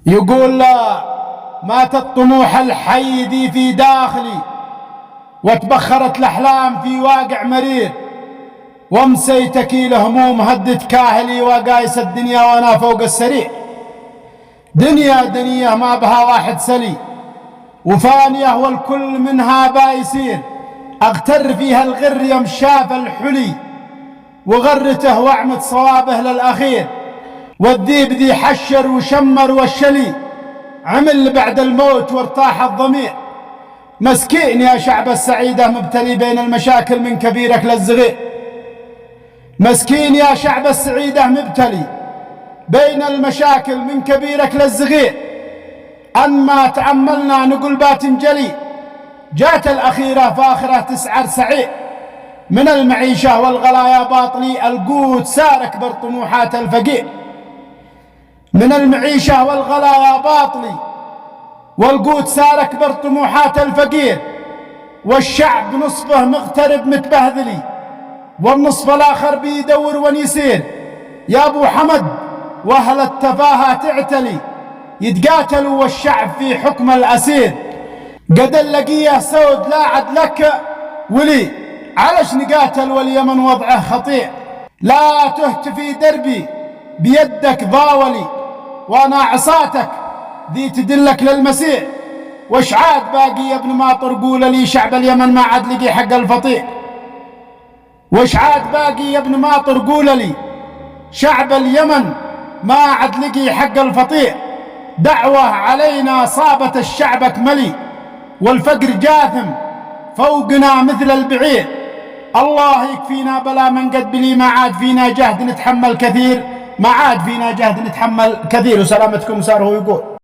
يقول لا، مات الطموح الحي ذي في داخلي، وتبخرت الأحلام في واقع مرير، وامسيت كيل هموم هدت كاهلي، وقايس الدنيا وانا فوق السرير. دنيا دنيا ما بها واحد سلي، وفانية والكل منها بايسين، اغتر فيها الغر يوم شاف الحلي، وغرته واعمد صوابه للأخير. والذيب ذي حشر وشمر والشلي، عمل بعد الموت وارتاح الضمير. مسكين يا شعب السعيدة مبتلي بين المشاكل من كبيرك للصغير. مسكين يا شعب السعيدة مبتلي بين المشاكل من كبيرك للصغير. أن ما تأملنا نقول باتنجلي، جات الأخيرة فاخرة تسعر سعير. من المعيشة والغلايا باطلي، القوت سار أكبر طموحات الفقير. من المعيشة والغلايا باطلي، والقوت سار أكبر طموحات الفقير. والشعب نصفه مغترب متبهذلي، والنصف الآخر بيدور ونيسير. يا أبو حمد وأهل التفاهة تعتلي، يتقاتلوا والشعب في حكم الأسير. قد اللقيه سود لا عد لك ولي، علش نقاتل واليمن وضعه خطير. لا تهتفي دربي بيدك ضاولي، وانا عصاتك ذي تدلك للمسير. وش عاد باقي يا ابن ماطر قول لي، شعب اليمن ما عاد لقي حق الفطير. وش عاد باقي يا ابن ماطر قول لي، شعب اليمن ما عاد لقي حق الفطير. دعوة علينا صابت الشعب اكملي، والفقر جاثم فوقنا مثل البعير. الله يكفينا بلا من قد بلي، ما عاد فينا جهد نتحمل كثير، ما عاد فينا جهد نتحمل كثير. وسلامتكم صار هو يقول.